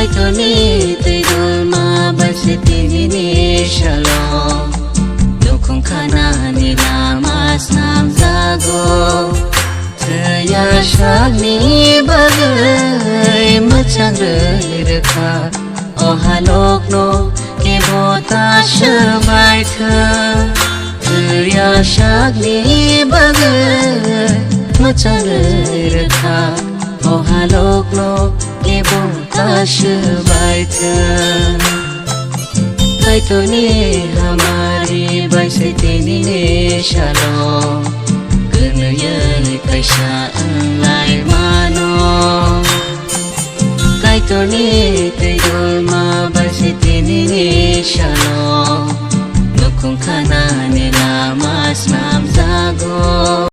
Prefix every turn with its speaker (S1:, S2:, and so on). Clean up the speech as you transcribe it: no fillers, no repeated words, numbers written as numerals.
S1: Kaitoni tidul ma bersitini ni shalom Dukung kana ni lamas nam zago Terya shagni bagai macam rekha Oh halok no kebota shabai tha Terya shagni bagai macam rekha Oh halok no kebota shabai tha Kaitoni hamari bersitini ni shalom Kenaya kaisa lai mano Kaitoni tidul ma bersitini ni shalom Dukung kana ni lamas nam zago